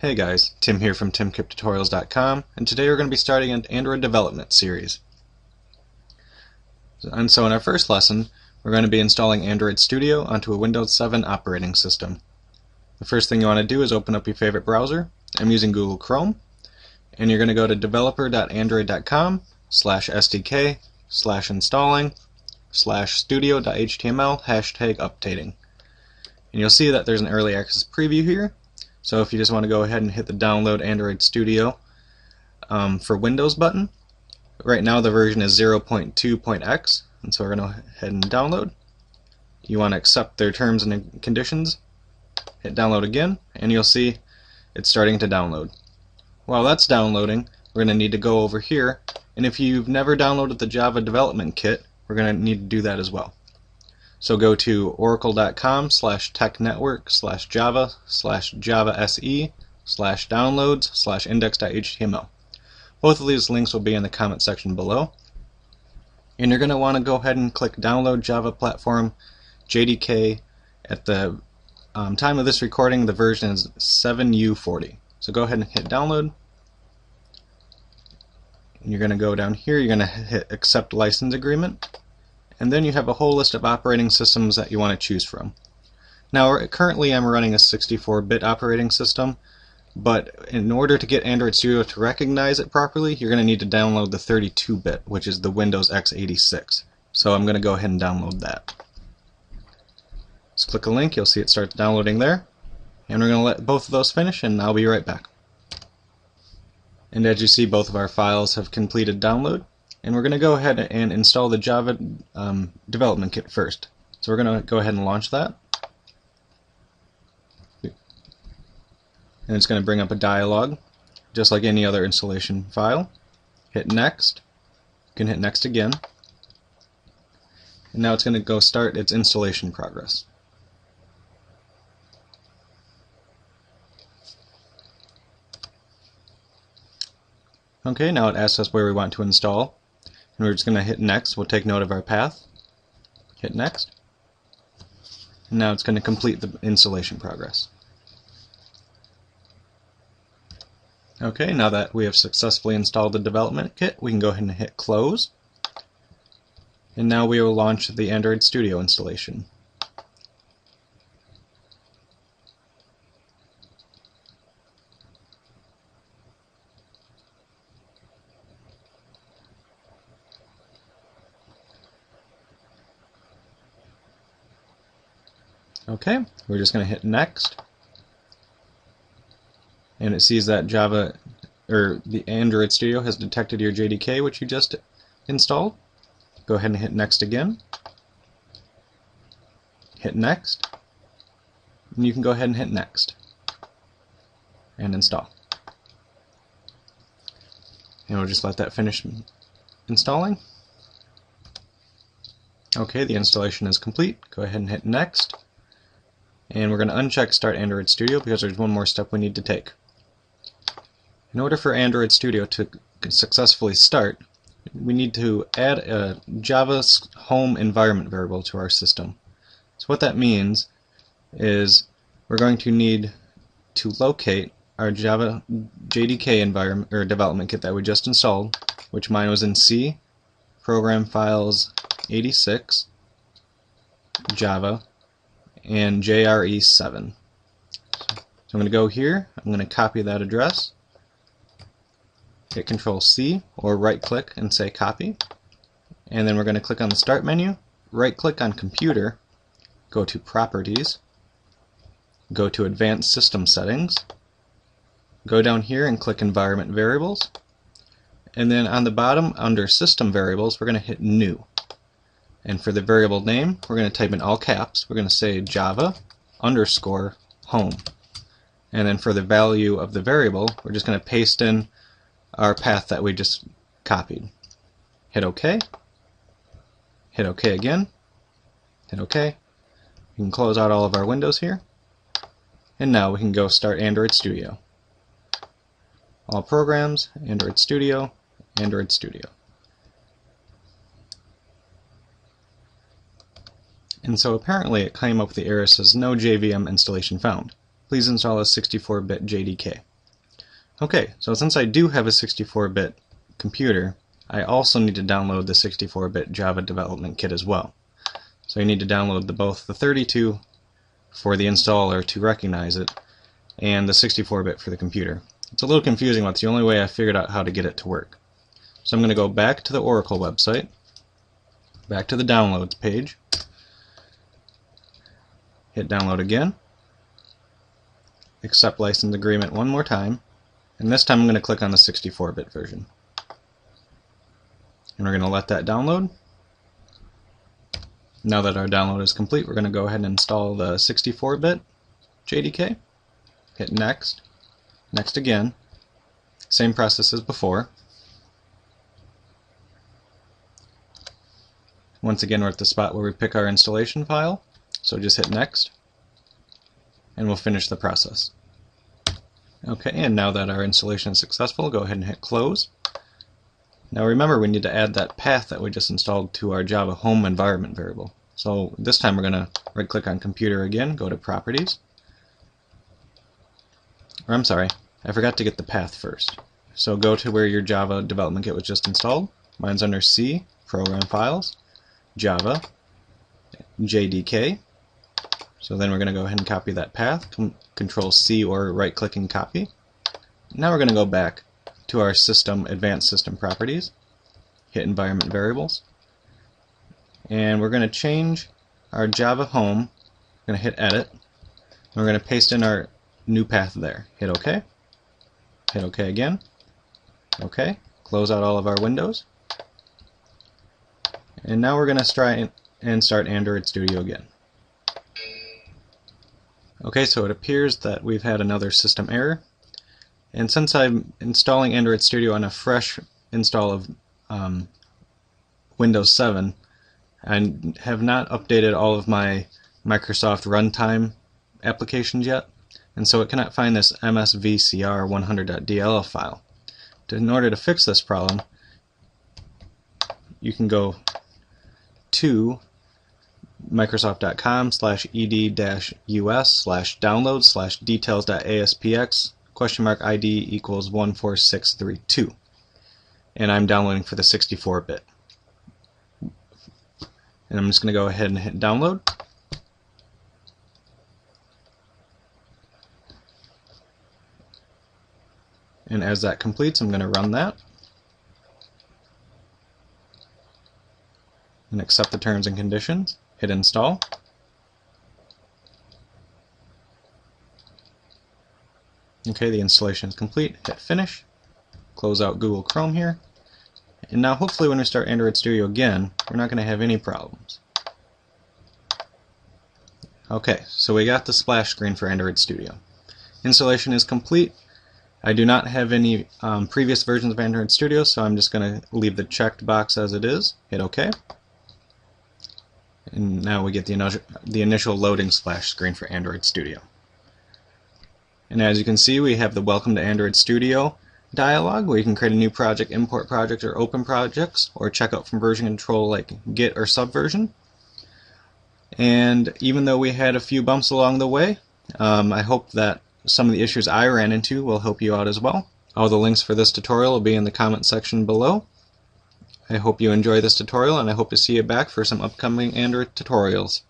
Hey guys, Tim here from TimKipTutorials.com, and today we're going to be starting an Android development series. And so in our first lesson, we're going to be installing Android Studio onto a Windows 7 operating system. The first thing you want to do is open up your favorite browser. I'm using Google Chrome, and you're going to go to developer.android.com/sdk/installing/studio.html #updating. And you'll see that there's an early access preview here. So if you just want to go ahead and hit the download Android Studio for Windows button, right now the version is 0.2.x, and so we're going to go ahead and download. You want to accept their terms and conditions, hit download again, and you'll see it's starting to download. While that's downloading, we're going to need to go over here, and if you've never downloaded the Java Development Kit, we're going to need to do that as well. So go to oracle.com/technetwork/java/java.se/downloads/index.html. Both of these links will be in the comment section below. And you're going to want to go ahead and click Download Java Platform JDK. At the time of this recording, the version is 7U40. So go ahead and hit download. And you're going to go down here, you're going to hit Accept License Agreement. And then you have a whole list of operating systems that you want to choose from. Now currently I'm running a 64-bit operating system, but in order to get Android Studio to recognize it properly, you're going to need to download the 32-bit, which is the Windows x86. So I'm going to go ahead and download that. Just click a link, you'll see it starts downloading there. And we're going to let both of those finish, and I'll be right back. And as you see, both of our files have completed download. And we're going to go ahead and install the Java Development Kit first. So we're going to go ahead and launch that. And it's going to bring up a dialog, just like any other installation file. Hit Next. You can hit Next again. And now it's going to go start its installation progress. Okay, now it asks us where we want to install. And we're just going to hit Next. We'll take note of our path. Hit Next. And now it's going to complete the installation progress. Okay, now that we have successfully installed the development kit, we can go ahead and hit Close. And now we will launch the Android Studio installation. Okay, we're just going to hit Next, and it sees that the Android Studio has detected your JDK, which you just installed. Go ahead and hit Next again. Hit Next, and you can go ahead and hit Next and install. And we'll just let that finish installing. Okay, the installation is complete. Go ahead and hit Next. And we're going to uncheck Start Android Studio because there's one more step we need to take. In order for Android Studio to successfully start, we need to add a Java home environment variable to our system. So what that means is we're going to need to locate our Java JDK environment or development kit that we just installed, which mine was in C, Program Files 86, Java, and JRE7. So I'm going to go here, I'm going to copy that address, hit Control-C or right-click and say copy, and then we're going to click on the Start menu, right-click on Computer, go to Properties, go to Advanced System Settings, go down here and click Environment Variables, and then on the bottom under System Variables we're going to hit New. And for the variable name, we're going to type in all caps. We're going to say Java _ home. And then for the value of the variable, we're just going to paste in our path that we just copied. Hit OK. Hit OK again. Hit OK. We can close out all of our windows here. And now we can go start Android Studio. All programs, Android Studio, Android Studio. And so apparently it came up with the error that says no JVM installation found. Please install a 64-bit JDK. Okay, so since I do have a 64-bit computer, I also need to download the 64-bit Java Development Kit as well. So you need to download both the 32 for the installer to recognize it, and the 64-bit for the computer. It's a little confusing, but it's the only way I figured out how to get it to work. So I'm going to go back to the Oracle website, back to the downloads page, hit download again, accept license agreement one more time, and this time I'm going to click on the 64-bit version. And we're going to let that download. Now that our download is complete, we're going to go ahead and install the 64-bit JDK. Hit next, next again, same process as before. Once again, we're at the spot where we pick our installation file, so just hit next, and we'll finish the process. Okay, and now that our installation is successful, go ahead and hit close. Now remember, we need to add that path that we just installed to our Java home environment variable. So this time we're going to right click on computer again, go to properties. Or I'm sorry, I forgot to get the path first. So go to where your Java Development Kit was just installed. Mine's under C, Program Files, Java, JDK. So then we're going to go ahead and copy that path, Control C or right click and copy. Now we're going to go back to our system, Advanced System Properties, hit Environment Variables, and we're going to change our Java home. We're going to hit Edit, and we're going to paste in our new path there. Hit OK, hit OK again, OK, close out all of our windows, and now we're going to try and start Android Studio again. Okay, so it appears that we've had another system error. And since I'm installing Android Studio on a fresh install of Windows 7, I have not updated all of my Microsoft Runtime applications yet, and so it cannot find this msvcr100.dll file. In order to fix this problem, you can go to microsoft.com/ed-us/downloads/details.aspx !ID equals 14632, and I'm downloading for the 64-bit. And I'm just going to go ahead and hit download. And as that completes, I'm going to run that and accept the terms and conditions. Hit install. Okay, the installation is complete. Hit finish. Close out Google Chrome here. And now hopefully when we start Android Studio again, we're not going to have any problems. Okay, so we got the splash screen for Android Studio. Installation is complete. I do not have any previous versions of Android Studio, so I'm just going to leave the checked box as it is. Hit OK. And now we get the initial loading splash screen for Android Studio. And as you can see, we have the Welcome to Android Studio dialog, where you can create a new project, import projects, or open projects, or check out from version control like Git or Subversion. And even though we had a few bumps along the way, I hope that some of the issues I ran into will help you out as well. All the links for this tutorial will be in the comment section below. I hope you enjoy this tutorial, and I hope to see you back for some upcoming Android tutorials.